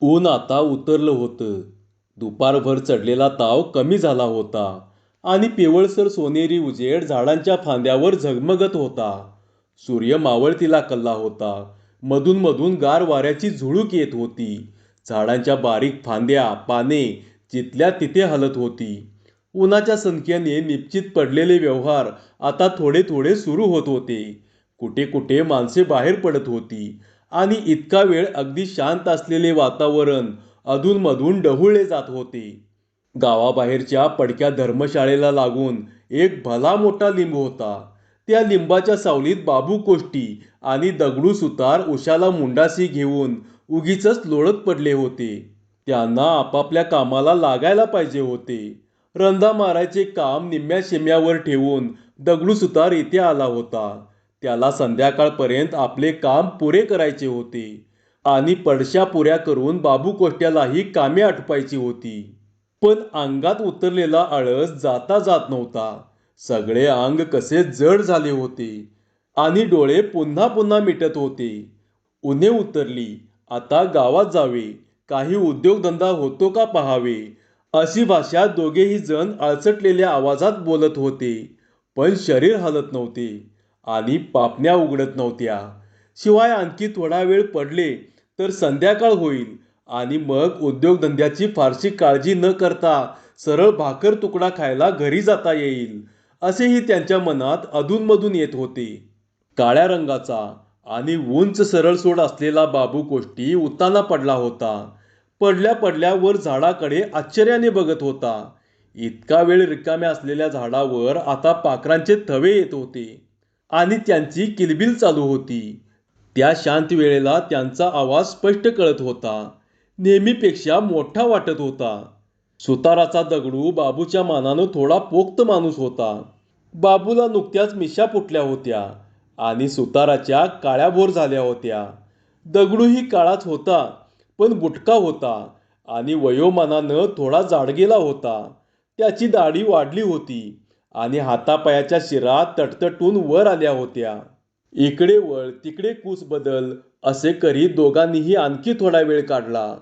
ऊन आता उतरलं होतं. दुपारभर चढलेला ताव कमी झाला होता आणि पिवळसर सोनेरी उजेड झाडांच्या फांद्यावर झगमगत होता. सूर्य मावळतीला कलला होता. मधून गार वाऱ्याची झुळूक येत होती. झाडांच्या बारीक फांद्या, पाने जिथल्या तिथे हलत होती. उन्हाच्या सणक्याने निश्चित पडलेले व्यवहार आता थोडे थोडे सुरू होत होते. कुठे कुठे माणसे बाहेर पडत होती आणि इतका वेळ अगदी शांत असलेले वातावरण अधूनमधून ढवळले जात होते. गावाबाहेरच्या पडक्या धर्मशाळेला लागून एक भला मोठा लिंब होता. त्या लिंबाच्या सावलीत बाबू कोष्टी आणि दगडू सुतार उशाला मुंडासी घेऊन उगीचच लोळत पडले होते. त्यांना आपापल्या कामाला लागायला पाहिजे होते. रंधा मारायचे काम निम्म्या शेम्यावर ठेवून दगडू सुतार इथे आला होता. त्याला संध्याकाळपर्यंत आपले काम पुरे करायचे होते आणि पडश्या पुऱ्या करून बाबू कोष्ट्यालाही कामे आटपायची होती. पण अंगात उतरलेला आळस जाता जात नव्हता. सगळे अंग कसे जड झाले होते आणि डोळे पुन्हा पुन्हा मिटत होते. उन्हे उतरली, आता गावात जावे, काही उद्योगधंदा होतो का पाहावे, अशी भाषा दोघेही जण आळसटलेल्या आवाजात बोलत होते. पण शरीर हलत नव्हते आणि पापण्या उघडत नव्हत्या. शिवाय आणखी थोडा वेळ पडले तर संध्याकाळ होईल आणि मग उद्योगधंद्याची फारशी काळजी न करता सरळ भाकर तुकडा खायला घरी जाता येईल, असेही त्यांच्या मनात अधूनमधून येत होते. काळ्या रंगाचा आणि उंच सरळसोड असलेला बाबू कोष्टी उताना पडला होता. पडल्या पडल्या वर झाडाकडे आश्चर्याने बघत होता. इतका वेळ रिकाम्या असलेल्या झाडावर आता पाखरांचे थवे येत होते आणि त्यांची किलबिल चालू होती. त्या शांत वेळेला त्यांचा आवाज स्पष्ट कळत होता. नेहमीपेक्षा मोठा वाटत होता. सुताराचा दगडू बाबूच्या मानानं थोडा पोक्त माणूस होता. बाबूला नुकत्याच मिशा फुटल्या होत्या आणि सुताराच्या काळ्याभोर झाल्या होत्या. दगडूही काळाच होता, पण बुटका होता आणि वयोमानानं थोडा जाडगेला होता. त्याची दाढी वाढली होती आणि हातापायाच्या शिरा तटतटून वर आल्या होत्या. इकडे वळ तिकडे कूस बदल असे करीत दोघांनीही आणखी थोडा वेळ काढला.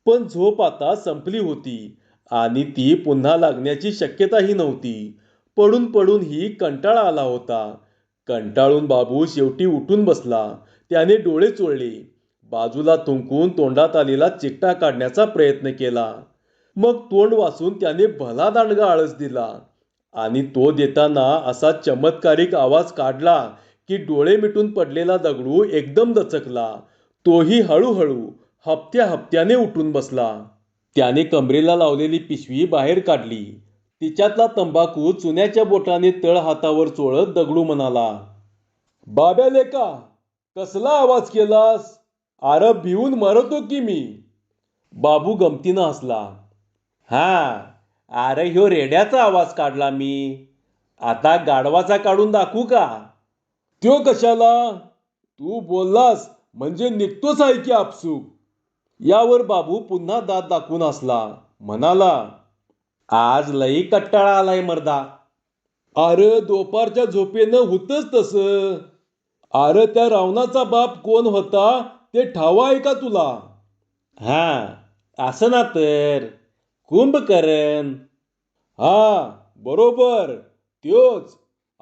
पण झोप आता संपली होती आणि ती पुन्हा लागण्याची शक्यताही नव्हती. पडून पडूनही कंटाळा आला होता. कंटाळून बाबू शेवटी उठून बसला. त्याने डोळे चोळले. बाजूला थुंकून तोंडात आलेला चिकटा काढण्याचा प्रयत्न केला. मग तोंड वासून त्याने भला दांडगा आळस दिला आणि तो देताना असा चमत्कारिक आवाज काढला की डोळे मिटून पडलेला दगडू एकदम दचकला. तोही हळूहळू हप्त्या हप्त्याने उठून बसला. त्याने कमरेला लावलेली पिशवी बाहेर काढली. तिच्यातला तंबाखू चुन्याच्या बोटाने तळ हातावर चोळत दगडू म्हणाला, बाब्या लेका, कसला आवाज केलास? आर भिवून मरतो की मी. बाबू गमतीनं हसला. हा, अरे ह्यो रेड्याचा आवाज काढला मी. आता गाढवाचा काढून दाखवू का? त्यो कशाला? तू बोललास म्हणजे निघतोच आहे की आपसूक. यावर बाबू पुन्हा दात दाखवून हसला. म्हणाला, आज लई कट्टाळा आलाय मर्दा. अरे दुपारच्या झोपेनं होतच तसं. अरे त्या रावणाचा बाप कोण होता ते ठाव आहे का तुला? हा, असं ना तर कुंभकर्ण. हा, बरोबर त्योच.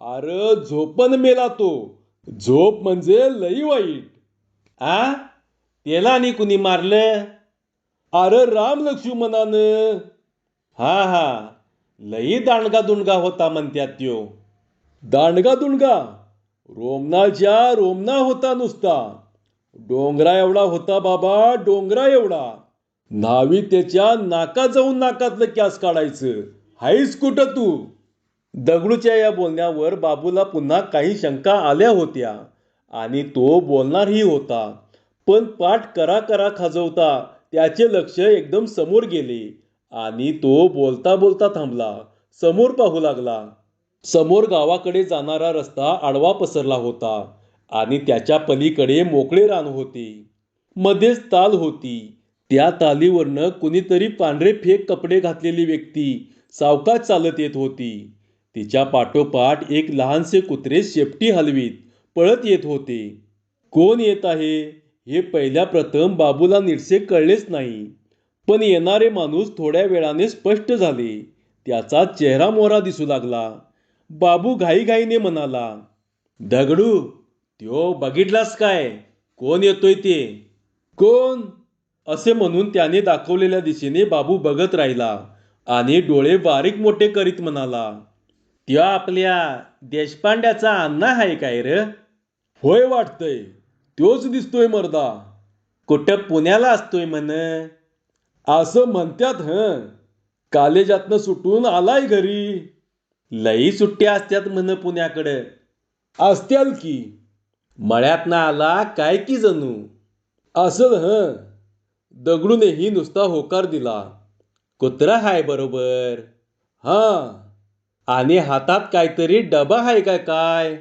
अरे झोपन मेला तो. झोप म्हणजे लई वाईट. आ, त्याला आणि कुणी मारलं? अरे राम लक्ष्मणानं. हा, लई दांडगा दुंडगा होता म्हणत्यात त्यो. दांडगा दुंडगा? रोमनाच्या रोमना होता नुसता. डोंगरा एवढा होता बाबा, डोंगरा एवढा. न्हावी त्याच्या नाका जाऊन नाकातलं कॅस काढायचं. हायस कुठं तू? दगडूच्या या बोलण्यावर बाबूला पुन्हा काही शंका आल्या होत्या आणि तो बोलणारही होता. पण पाठ करा करा खाजवता त्याचे लक्ष एकदम समोर गेले आणि तो बोलता बोलता थांबला. समोर पाहू लागला. समोर गावाकडे जाणारा रस्ता आडवा पसरला होता आणि त्याच्या पलीकडे मोकळे रान होते. मध्येच ताल होती. त्या तालीवरनं कुणीतरी पांढरे फेक कपडे घातलेली व्यक्ती सावकाश चालत येत होती. तिच्या पाठोपाठ एक लहानसे कुत्रे शेपटी हलवीत पळत येत होते. कोण येत आहे हे पहिल्या प्रथम बाबूला नीटसे कळलेच नाही. पण येणारे माणूस थोड्या वेळाने स्पष्ट झाले. त्याचा चेहरा मोहरा दिसू लागला. बाबू घाईघाईने म्हणाला, दगडू, त्यो बघितलास काय? कोण येतोय ते? कोण? असे म्हणून त्याने दाखवलेल्या दिशेने बाबू बघत राहिला आणि डोळे बारीक मोठे करीत म्हणाला, त्यो आपल्या देशपांड्याचा अण्णा आहे काय र? होय वाटतंय, त्योच दिसतोय मर्दा. कुठं पुण्याला असतोय म्हण? असं म्हणत्यात कॉलेजातनं सुटून आलाय घरी. लई सुट्ट्या असत्यात म्हण पुण्याकडं. असत्याल की. मळ्यातनं आला काय की जणू. असं दगडूनेही नुसता होकार दिला. कुत्रा हाय बरोबर? हां. आणि हातात काहीतरी डबा हाय काय काय?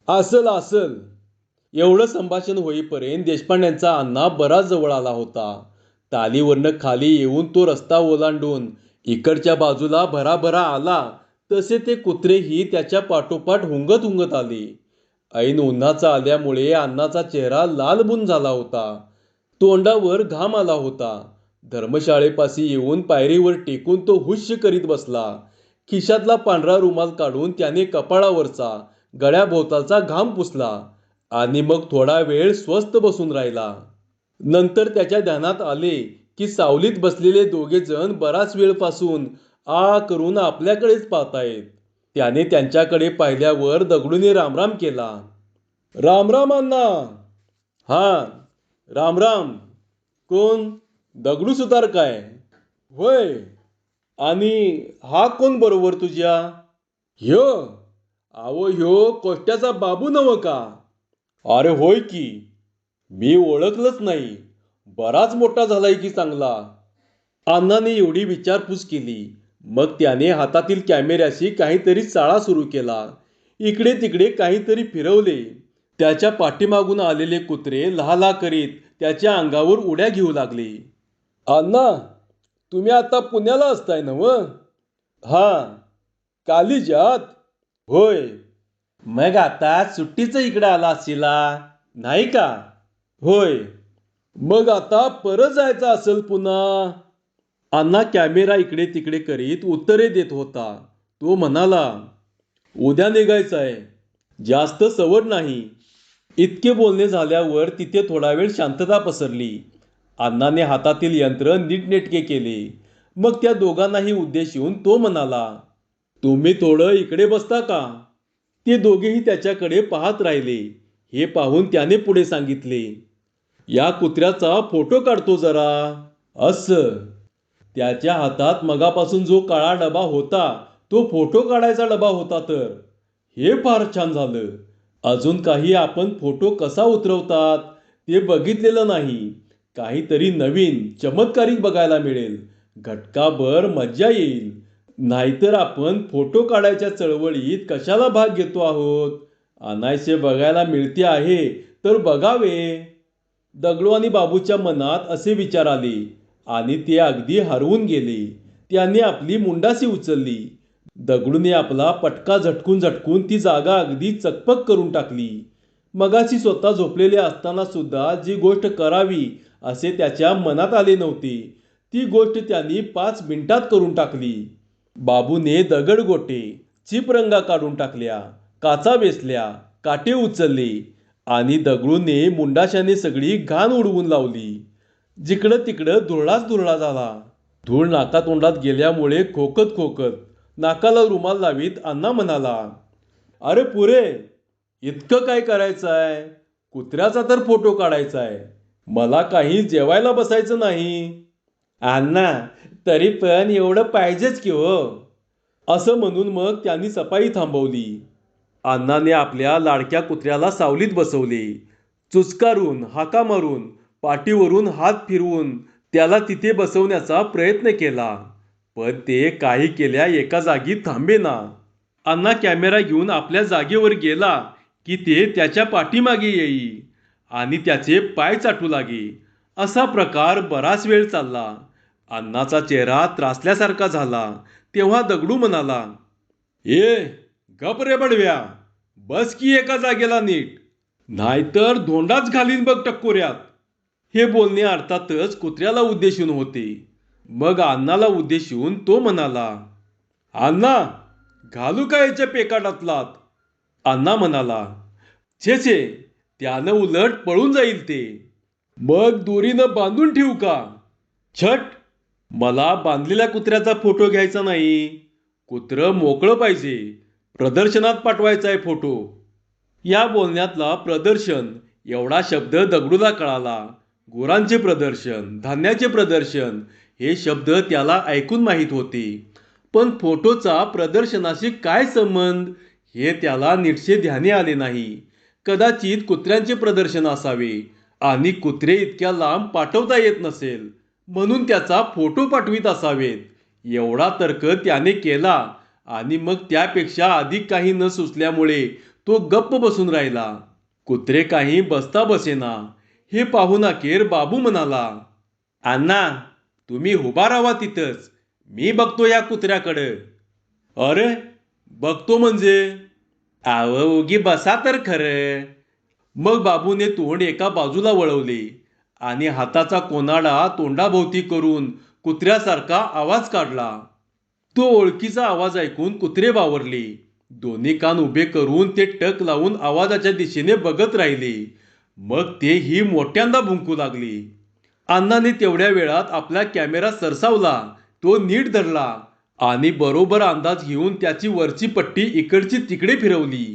असल असल. एवढं संभाषण होईपर्यंत देशपांड्यांचा अण्णा बराच जवळ आला होता. तालीवरनं खाली येऊन तो रस्ता ओलांडून इकडच्या बाजूला भराभरा आला तसे ते कुत्रेही त्याच्या पाठोपाठ हुंगत हुंगत आले. ऐन उन्हाचा आल्यामुळे अण्णाचा चेहरा लालबुन झाला होता. तोंडावर घाम आला होता. धर्मशाळेपाशी येऊन पायरीवर टेकून तो हुश्य करीत बसला. खिशातला पांढरा रुमाल काढून त्याने कपाळावरचा, गळ्याभोवतालचा घाम पुसला आणि मग थोडा वेळ स्वस्थ बसून राहिला. नंतर त्याच्या ध्यानात आले की सावलीत बसलेले दोघे जण बराच वेळपासून आ करून आपल्याकडेच पाहतायत. त्याने त्यांच्याकडे पाहिल्यावर दगडूने रामराम केला. रामराम अण्णा. हा, रामराम. कोण? दगडू सुतार काय? होय. आणि हा कोण बरोबर तुझ्या? ह्यो? आवो ह्यो कोष्ट्याचा बाबू नव का? अरे होय की. मी ओळखलंच नाही. बराच मोठा झालाय की चांगला. अण्णाने एवढी विचारपूस केली. मग त्याने हातातील कॅमेऱ्याशी काहीतरी चाळा सुरू केला. इकडे तिकडे काहीतरी फिरवले. त्याच्या पाठीमागून आलेले कुत्रे लहाला करीत त्याच्या अंगावर उड्या घेऊ लागले. अण्णा, तुम्ही आता पुण्याला असताय नव्ह? हा. कॉलेजात? होय. मग आता सुट्टीचं इकडं आला असेला, नाही का? होय. मग आता परत जायचं असेल पुन्हा? अण्णा कॅमेरा इकडे तिकडे करीत उत्तरे देत होता. तो म्हणाला, उद्या निघायचंय. जास्त सवड नाही. इतके बोलणे झाल्यावर तिथे थोडा वेळ शांतता पसरली. अण्णाने हातातील यंत्र नीटनेटके केले. मग त्या दोघांनाही उद्देशून तो म्हणाला, तुम्ही थोडं इकडे बसता का? ते दोघेही त्याच्याकडे पाहत राहिले. हे पाहून त्याने पुढे सांगितले, या कुत्र्याचा फोटो काढतो जरा. असं. त्याच्या हातात मगापासून जो काळा डबा होता तो फोटो काढायचा डबा होता तर. हे फार छान झालं. अजून काही आपण फोटो कसा उतरवतात ते बघितलेलं नाही. काहीतरी नवीन चमत्कारिक बघायला मिळेल. घटकाभर मज्जा येईल. नाहीतर आपण फोटो काढायच्या चळवळीत कशाला भाग घेतो आहोत? अनायसे बघायला मिळते आहे तर बघावे. दगडू आणि बाबूच्या मनात असे विचार आले आणि ते अगदी हरवून गेले. त्यांनी आपली मुंडासी उचलली. दगडूने आपला पटका झटकून झटकून ती जागा अगदी चकपक करून टाकली. मगाशी स्वतः झोपलेले असताना सुद्धा जी गोष्ट करावी असे त्याच्या मनात आले नव्हते ती गोष्ट त्यांनी 5 मिनिटात करून टाकली. बाबूने दगडगोटे, चिपरंगा काढून टाकल्या, काचा वेचल्या, काटे उचलले आणि दगडूने मुंडाशाने सगळी घाण उडवून लावली. जिकडं तिकडं धुरळाच धुरळा झाला. धूळ नाकातोंडात गेल्यामुळे खोकत खोकत नाकाला रुमाल लावीत अण्णा म्हणाला, अरे पुरे, इतकं काय करायचंय? कुत्र्याचा तर फोटो काढायचाय. मला काही जेवायला बसायचं नाही. अण्णा, तरी पण एवढं पाहिजेच की हो. असं म्हणून मग त्यांनी सफाई थांबवली. अण्णाने आपल्या लाडक्या कुत्र्याला सावलीत बसवले. चुचकारून, हाका मारून, पाठीवरून हात फिरवून त्याला तिथे बसवण्याचा प्रयत्न केला. पण ते काही केल्या एका जागी थांबेना. अण्णा कॅमेरा घेऊन आपल्या जागेवर गेला की ते त्याच्या पाठीमागे येई आणि त्याचे पाय चाटू लागे. असा प्रकार बराच वेळ चालला. अण्णाचा चेहरा त्रासल्यासारखा झाला. तेव्हा दगडू म्हणाला, गप रे बडव्या, बस की एका जागेला नीट, नाहीतर धोंडाच घालीन बघ टक्कोऱ्यात. हे बोलणे अर्थातच कुत्र्याला उद्देशून होते. मग अण्णाला उद्देशून तो म्हणाला, अण्णा, घालू का याच्या पेकाटातलात? अण्णा म्हणाला, छे छे, त्यानं उलट पळून जाईल ते. मग दोरीनं बांधून ठेवू का? छट, मला बांधलेल्या कुत्र्याचा फोटो घ्यायचा नाही. कुत्रं मोकळं पाहिजे. प्रदर्शनात पाठवायचा आहे फोटो. या बोलण्यातला प्रदर्शन एवढा शब्द दगडूला कळाला. गुरांचे प्रदर्शन, धान्याचे प्रदर्शन हे शब्द त्याला ऐकून माहीत होते. पण फोटोचा प्रदर्शनाशी काय संबंध हे त्याला नीटसे ध्यानी आले नाही. कदाचित कुत्र्यांचे प्रदर्शन असावे आणि कुत्रे इतक्या लांब पाठवता येत नसेल म्हणून त्याचा फोटो पाठवित असावेत. एवढा तर्क त्याने केला आणि मग त्यापेक्षा अधिक काही न सुचल्यामुळे तो गप्प बसून राहिला. कुत्रे काही बसता बसेना. हे पाहून अखेर बाबू म्हणाला, अण्णा, तुम्ही उभा राहा तिथंच. मी बघतो या कुत्र्याकडं. अरे, बघतो म्हणजे? आव, उगी बसा तर खरं. मग बाबूने तोंड एका बाजूला वळवले आणि हाताचा कोनाडा तोंडाभोवती करून कुत्र्यासारखा आवाज काढला. तो ओळखीचा आवाज ऐकून कुत्रे बावरले. दोन्ही कान उभे करून ते टक लावून आवाजाच्या दिशेने बघत राहिले. मग तेही मोठ्यांदा भुंकू लागले. अण्णाने तेवढ्या वेळात आपला कॅमेरा सरसावला. तो नीट धरला आणि बरोबर अंदाज घेऊन त्याची वरची पट्टी इकडची तिकडे फिरवली.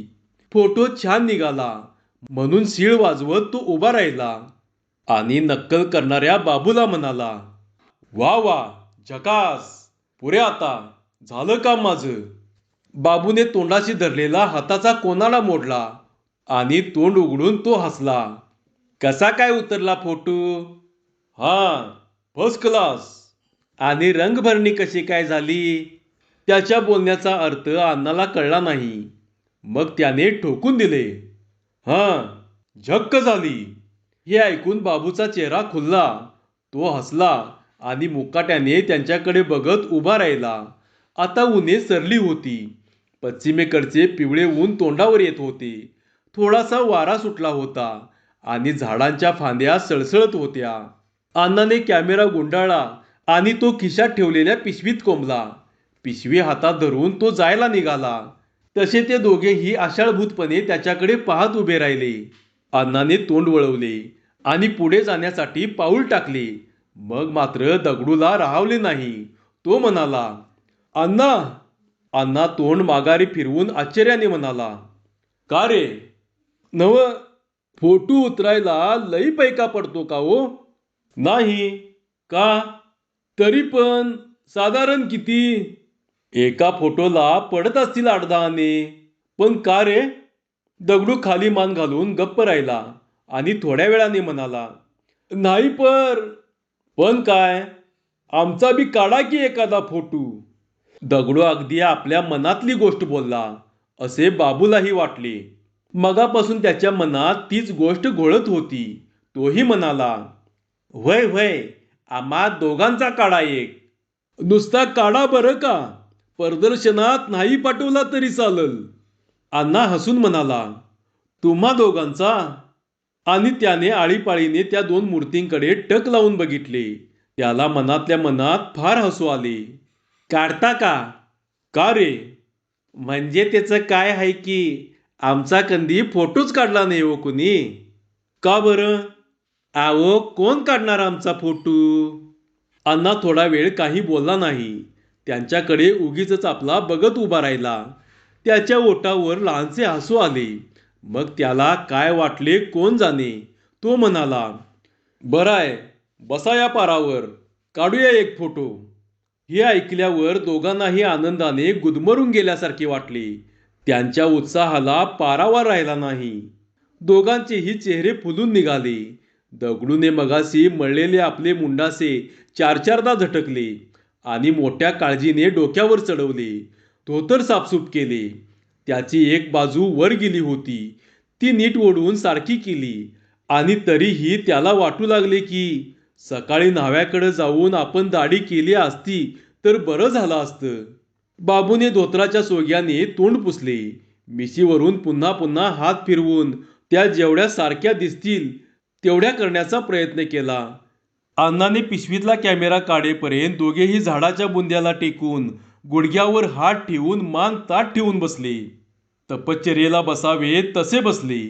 फोटो छान निघाला म्हणून सीळ वाजवत तो उभा राहिला आणि नक्कल करणाऱ्या बाबूला म्हणाला, वा वा, झकास. पुरे आता झालं काम माझं. बाबूने तोंडाशी धरलेला हाताचा कोनाडा मोडला आणि तोंड उघडून तो हसला. कसा काय उतरला फोटो? हा, फर्स्ट क्लास. आणि रंगभरणी कशी काय झाली? त्याच्या बोलण्याचा अर्थ अण्णाला कळला नाही. मग त्याने ठोकून दिले, हा, झक्क झाली. हे ऐकून बाबूचा चेहरा खुलला. तो हसला आणि मुकाट्याने त्यांच्याकडे बघत उभा राहिला. आता उन्हे सरली होती. पश्चिमेकडचे पिवळे ऊन तोंडावर येत होते. थोडासा वारा सुटला होता आणि झाडांच्या फांद्या सळसळत होत्या. अण्णाने कॅमेरा गुंडाळला आणि तो खिशात ठेवलेल्या पिशवीत कोंबला. पिशवी हातात धरून तो जायला निघाला. तसे ते दोघेही आशाळभूतपणे त्याच्याकडे पाहत उभे राहिले. अण्णाने तोंड वळवले आणि पुढे जाण्यासाठी पाऊल टाकले. मग मात्र दगडूला राहावले नाही. तो म्हणाला, अण्णा. अण्णा तोंड माघारी फिरवून आश्चर्याने म्हणाला, का रे? नव, फोटो उतरायला लई पैका पडतो का हो? नाही. का? तरी पण साधारण किती? एका फोटोला पडत असतील 8-10 आणे. पण का रे? दगडू खाली मान घालून गप्प राहिला आणि थोड्या वेळाने म्हणाला, नाही पण काय? आमचा बी काढा की एखादा फोटो. दगडू अगदी आपल्या मनातली गोष्ट बोलला असे बाबूलाही वाटले. मगापासून त्याच्या मनात तीच गोष्ट घोळत होती. तोही म्हणाला, व्हय व्हय, आम्हा दोघांचा काढा एक. नुसता काढा बरं का, प्रदर्शनात नाही पाठवला तरी चालल. अण्णा हसून म्हणाला, तुम्हा दोघांचा? आणि त्याने आळीपाळीने त्या दोन मूर्तींकडे टक लावून बघितले. त्याला मनातल्या मनात फार हसू आले. काढता का? का रे? म्हणजे त्याचं काय आहे की आमचा कधी फोटोच काढला नाही हो कुणी. का बरं? आवो, कोण काढणार आमचा फोटो? अण्णा थोडा वेळ काही बोलला नाही. त्यांच्याकडे उगीच आपला बघत उभा राहिला. त्याच्या ओठावर लहानसे हसू आले. मग त्याला काय वाटले कोण जाणे. तो म्हणाला, बराय, बसा या पारावर, काढूया एक फोटो. हे ऐकल्यावर दोघांनाही आनंदाने गुदमरून गेल्यासारखे वाटले. त्यांच्या उत्साहाला पारावर राहिला नाही. दोघांचेही चेहरे फुलून निघाले. दगडूने मगाशी मळलेले आपले मुंडासे 4-4दा झटकले आणि मोठ्या काळजीने डोक्यावर चढवले. धोतर साफसूफ केले. त्याची एक बाजू वर गेली होती. ती नीट ओढून सारखी केली आणि तरीही त्याला वाटू लागले की सकाळी न्हाव्याकडे जाऊन आपण दाढी केली असती तर बरं झालं असतं. बाबूने धोतराच्या सोग्याने तोंड पुसले. मिशीवरून पुन्हा पुन्हा हात फिरवून त्या जेवढ्या सारख्या दिसतील तेवढ्या करण्याचा प्रयत्न केला. अण्णाने पिशवीतला कॅमेरा काढेपर्यंत दोघेही झाडाच्या बुंद्याला टेकून गुडघ्यावर हात ठेवून मान ताठ ठेवून बसले. तपश्चर्येला बसावे तसे बसले.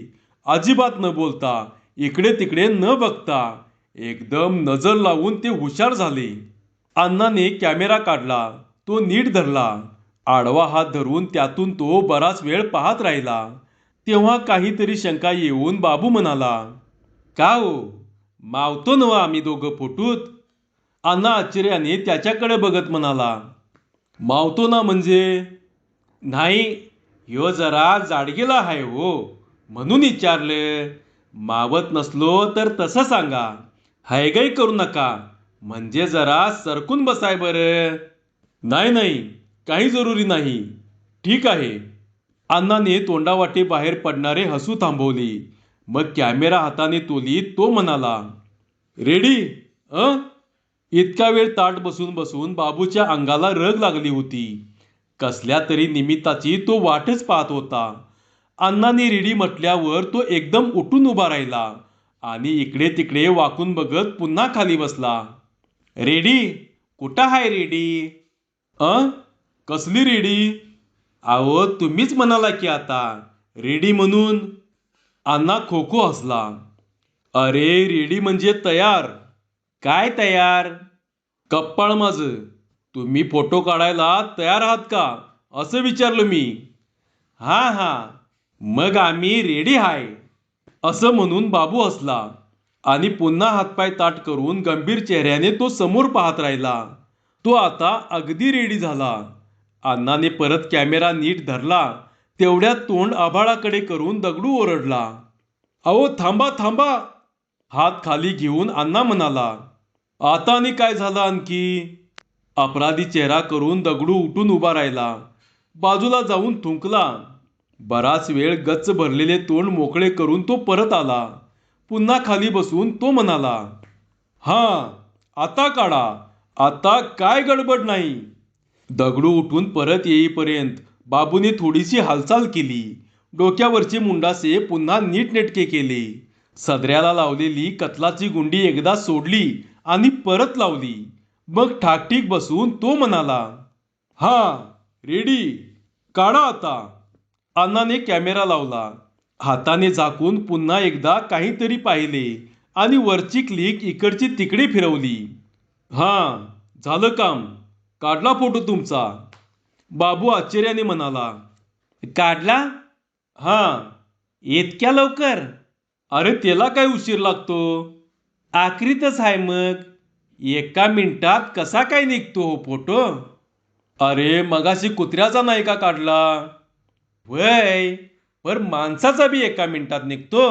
अजिबात न बोलता, इकडे तिकडे न बघता. एकदम नजर लावून ते हुशार झाले. अण्णाने कॅमेरा काढला. तो नीट धरला. आडवा हात धरून त्यातून तो बराच वेळ पाहत राहिला. तेव्हा काहीतरी शंका येऊन बाबू म्हणाला, का हो, मावतो नव आम्ही दोघं फोटोत? अण्णा आश्चर्याने त्याच्याकडे बघत म्हणाला, मावतो ना म्हणजे? नाही, ह्यो जरा जाडगेला आहे हो, म्हणून विचारलं. मावत नसलो तर तसं सांगा, हायगाई करू नका, म्हणजे जरा सरकून बसाय बरं. नाही नाही, काही जरुरी नाही, ठीक आहे. अण्णाने तोंडावाटे बाहेर पडणारे हसू थांबवले. मग कॅमेरा हाताने तोलीत तो म्हणाला, रेडी? इतका वेळ ताट बसून बसून बाबूच्या अंगाला रग लागली होती. कसल्या तरी निमित्ताची तो वाटच पाहत होता. अण्णाने रेडी म्हटल्यावर तो एकदम उठून उभा राहिला आणि इकडे तिकडे वाकून बघत पुन्हा खाली बसला. रेडी? कुठं हाय रेडी? कसली रेडी? अहो, तुम्हीच म्हणाला की आता रेडी म्हणून. अण्णा खो खो हसला. अरे, रेडी म्हणजे तयार. काय तयार? कप्पाळ माझं, तुम्ही फोटो काढायला तयार आहात का असं विचारलं मी. हां हां, मग आम्ही रेडी हाय, असं म्हणून बाबू हसला आणि पुन्हा हातपाय ताठ करून गंभीर चेहऱ्याने तो समोर पाहत राहिला. तो आता अगदी रेडी झाला. अण्णाने परत कॅमेरा नीट धरला. तेवढ्यात तोंड आभाळाकडे करून दगडू ओरडला, अहो थांबा थांबा. हात खाली घेऊन अण्णा म्हणाला, आता आणि काय झालं आणखी? अपराधी चेहरा करून दगडू उठून उभा राहिला. बाजूला जाऊन थुंकला. बराच वेळ गच्च भरलेले तोंड मोकळे करून तो परत आला. पुन्हा खाली बसून तो म्हणाला, हां, आता काढा, आता काय गडबड नाही. दगडू उठून परत येईपर्यंत बाबूने थोडीशी हालचाल केली. डोक्यावरचे मुंडासे पुन्हा नीटनेटके केले. सदऱ्याला लावलेली कतलाची गुंडी एकदा सोडली आणि परत लावली. मग ठाकठीक बसून तो म्हणाला, हां, रेडी, काढा आता. अण्णाने कॅमेरा लावला. हाताने झाकून पुन्हा एकदा काहीतरी पाहिले आणि वरची क्लिक इकडची तिकडे फिरवली. हां, झालं काम, काढला फोटो तुमचा. बाबू आश्चर्याने म्हणाला, काढला? हां. इतक्या लवकर? अरे, त्याला काय उशीर लागतो? आखरीतच आहे मग. एका मिनिटात कसा काय निघतो हो फोटो? अरे, मगाशी कुत्र्याचा नाही का काढला? वय, पर माणसाचा बी एका मिनिटात निघतो.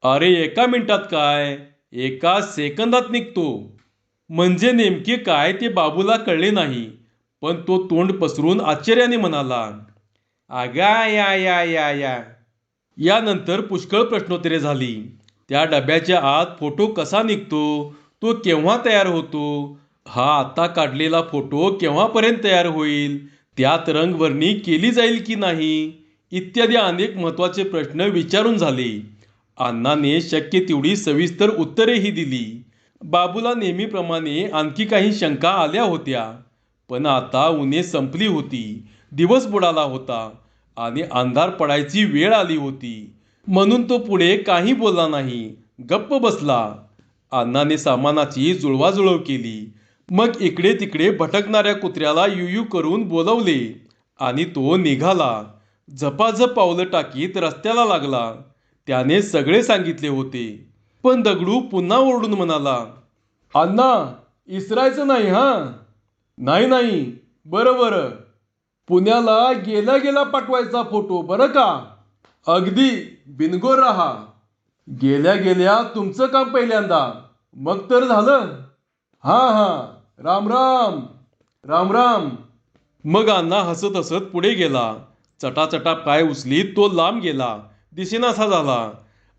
अरे, एका मिनिटात काय, एका सेकंदात निघतो. म्हणजे नेमके काय ते बाबूला कळले नाही. पण तो तोंड पसरून आश्चर्याने म्हणाला, अगा या या या या. यानंतर पुष्कळ प्रश्नोत्तरे झाली. त्या डब्याच्या आत फोटो कसा निघतो, तो केव्हा तयार होतो, हा आता काढलेला फोटो केव्हापर्यंत तयार होईल, त्यात रंगभरणी केली जाईल की नाही, इत्यादी अनेक महत्त्वाचे प्रश्न विचारून झाले. अण्णाने शक्य तेवढी सविस्तर उत्तरेही दिली. बाबूला नेहमीप्रमाणे आणखी काही शंका आल्या होत्या. पण आता उन्हे संपली होती. दिवस बुडाला होता आणि अंधार पडायची वेळ आली होती. म्हणून तो पुढे काही बोलला नाही, गप्प बसला. अण्णाने सामानाची जुळवाजुळव केली. मग इकडे तिकडे भटकणाऱ्या कुत्र्याला युयू करून बोलवले आणि तो निघाला. झपाझप पावलं टाकीत रस्त्याला लागला. त्याने सगळे सांगितले होते. पण दगडू पुन्हा ओरडून म्हणाला, अण्णा, इसरायचं नाही हां. नाही नाही, बरं बरं. पुण्याला गेल्या गेल्या पाठवायचा फोटो बरं का. अगदी बिनगोर राहा. गेल्या गेल्या तुमचं काम पहिल्यांदा, मग तर झालं. हां हां, राम राम, राम राम. मग अण्णा हसत हसत पुढे गेला. चटाचटा पाय उचलीत तो लांब गेला. दिसेनासा झाला.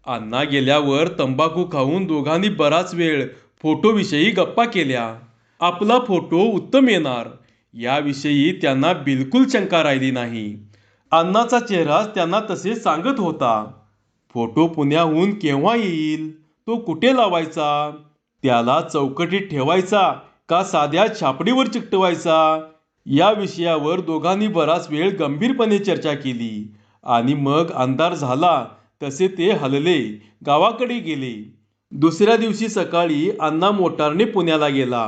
अण्णा गेल्यावर तंबाखू खाऊन दोघांनी बराच वेळ फोटोविषयी गप्पा केल्या. आपला फोटो उत्तम येणार याविषयी त्यांना बिलकुल शंका राहिली नाही. अण्णाचा चेहराच त्यांना तसे सांगत होता. फोटो पुण्याहून केव्हा येईल तो कुठे लावायचा? त्याला चौकटीत ठेवायचा का साध्या छापडीवर चिकटवायचा? या विषयावर दोघांनी बराच वेळ गंभीरपणे चर्चा केली आणि मग अंधार झाला तसे ते हलले, गावाकडे गेले. दुसऱ्या दिवशी सकाळी अण्णा मोटारने पुण्याला गेला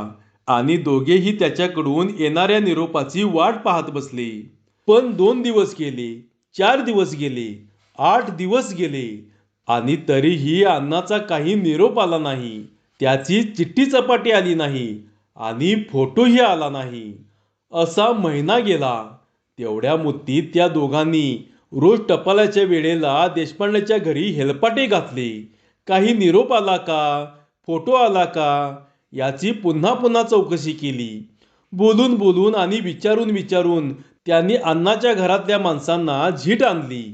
आणि दोघेही त्याच्याकडून येणाऱ्या निरोपाची वाट पाहत बसले. पण 2 दिवस गेले, 4 दिवस गेले, 8 दिवस गेले आणि तरीही अण्णाचा काही निरोप आला नाही. त्याची चिठ्ठी चपाटी आली नाही आणि फोटोही आला नाही. असा महिना गेला. तेवढ्या मुत्तीत त्या दोघांनी रोज टपालाच्या वेळेला देशपांड्याच्या घरी हेलपाटे घातले. काही निरोप आला का, फोटो आला का याची पुन्हा पुन्हा चौकशी केली. बोलून बोलून आणि विचारून विचारून त्यांनी अण्णाच्या घरातल्या माणसांना झीट आणली.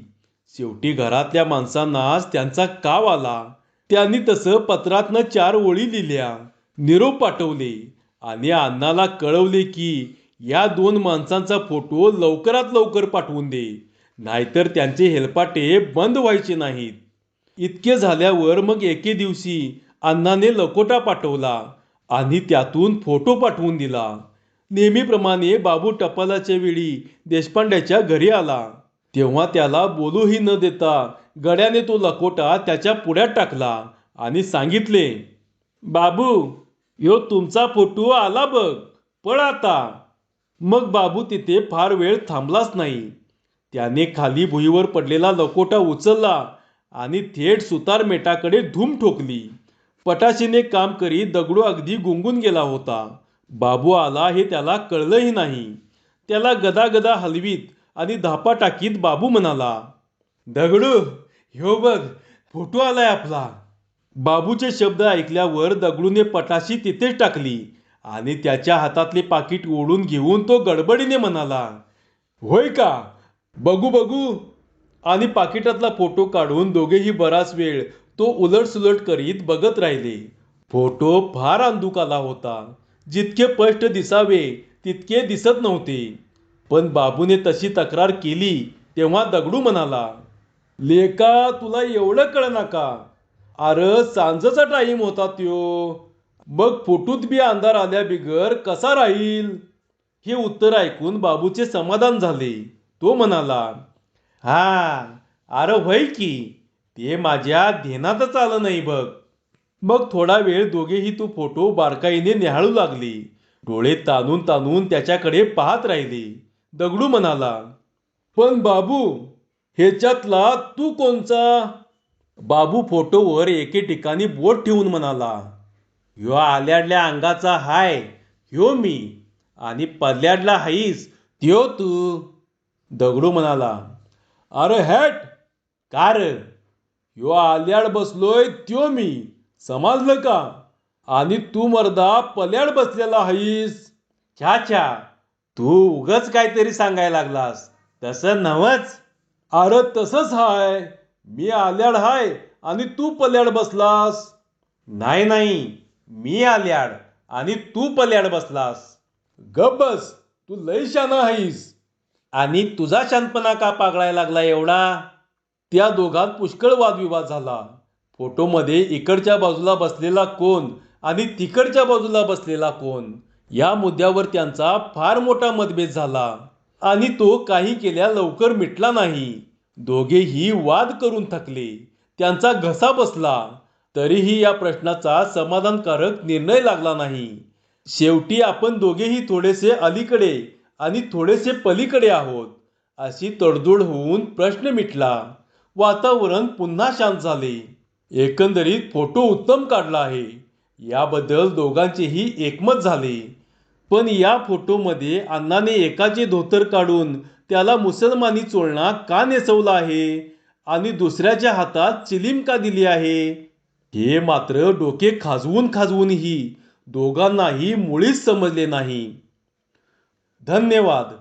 शेवटी घरातल्या माणसांनाच त्यांचा काव आला. त्यांनी तसं पत्रातनं 4 ओळी लिहिल्या, निरोप पाठवले आणि अण्णाला कळवले की या 2 माणसांचा फोटो लवकरात लवकर पाठवून दे, नाहीतर त्यांचे हेलपाटे बंद व्हायचे नाहीत. इतके झाल्यावर मग एके दिवशी अण्णाने लकोटा पाठवला आणि त्यातून फोटो पाठवून दिला. नेहमीप्रमाणे बाबू टपालाच्या वेळी देशपांड्याच्या घरी आला. तेव्हा त्याला बोलूही न देता गड्याने तो लकोटा त्याच्या पुढ्यात टाकला आणि सांगितले, बाबू, ह्यो तुमचा फोटो आला बघ, पळ आता. मग बाबू तिथे फार वेळ थांबलाच नाही. त्याने खाली भुईवर पडलेला लकोटा उचलला आणि थेट सुतारमेटाकडे धूम ठोकली. पटाशीने काम करीत दगडू अगदी गुंगून गेला होता. बाबू आला हे त्याला कळलंही नाही. त्याला गदागदा हलवीत आणि धापा टाकीत बाबू म्हणाला, दगडू, ह्यो बघ, फोटो आलाय आपला. बाबूचे शब्द ऐकल्यावर दगडूने पटाशी तिथेच टाकली आणि त्याच्या हातातले पाकिट ओढून घेऊन तो गडबडीने म्हणाला, होय का, बघू बघू. आणि पाकिटातला फोटो काढून दोघेही बराच वेळ तो उलटसुलट करीत बघत राहिले. फोटो फार अंधुक आला होता. जितके स्पष्ट दिसावे तितके दिसत नव्हते. पण बाबूने तशी तक्रार केली तेव्हा दगडू म्हणाला, लेका, तुला एवढं कळना का? अरे सांजचा टाईम होता त्यो. मग फोटोत बी अंधार आल्या बिगर कसा राहील? हे उत्तर ऐकून बाबूचे समाधान झाले. तो म्हणाला, हा, अरे होय की, ते माझ्या ध्यानातच आलं नाही बघ. मग थोडा वेळ दोघेही तो फोटो बारकाईने निहाळू लागले. डोळे ताणून ताणून त्याच्याकडे पाहत राहिले. दगडू म्हणाला, पण बाबू, ह्याच्यातला तू कोणचा? बाबू फोटोवर एके ठिकाणी बोट ठेवून म्हणाला, ह्यो आल्याडल्या अंगाचा हाय, ह्यो मी, आणि पल्ल्याडला हाईस, त्यो तू. दगडू म्हणाला, अरे हॅट, का रे? ह्यो आल्याड बसलोय त्यो मी, समजलं का? आणि तू मर्दा पल्याड बसलेला हाईस. छा छा, तू उगच काहीतरी सांगायला लागलास, तसं नवच. अरे तसंच हाय, मी आल्याड हाय आणि तू पल्याड बसलास. नाही नाही, मी आल्याड आणि तू पल्याड बसलास. गप बस, तू लय शाना हाईस. आणि तुझा शानपणा का पागळायला लागला एवढा? त्या दोघात पुष्कळ वादविवाद झाला. फोटोमध्ये इकडच्या बाजूला बसलेला कोण आणि तिकडच्या बाजूला बसलेला कोण या मुद्द्यावर त्यांचा फार मोठा मतभेद झाला आणि तो काही केल्या लवकर मिटला नाही. दोघेही वाद करून थकले. त्यांचा घसा बसला. तरीही या प्रश्नाचा समाधानकारक निर्णय लागला नाही. शेवटी आपण दोघेही थोडेसे अलीकडे आणि थोडेसे पलीकडे आहोत अशी तडजोड होऊन प्रश्न मिटला. वातावरण पुन्हा शांत झाले. एकंदरीत फोटो उत्तम काढला आहे याबद्दल दोघांचेही एकमत झाले. पण या फोटोमध्ये अण्णाने एकाचे धोतर काढून त्याला मुसलमानी चोळणा का नेसवला आहे आणि दुसऱ्याच्या हातात चिलीम का दिली आहे, हे मात्र डोके खाजवून खाजवूनही दोघांनाही मुळीच समजले नाही. धन्यवाद.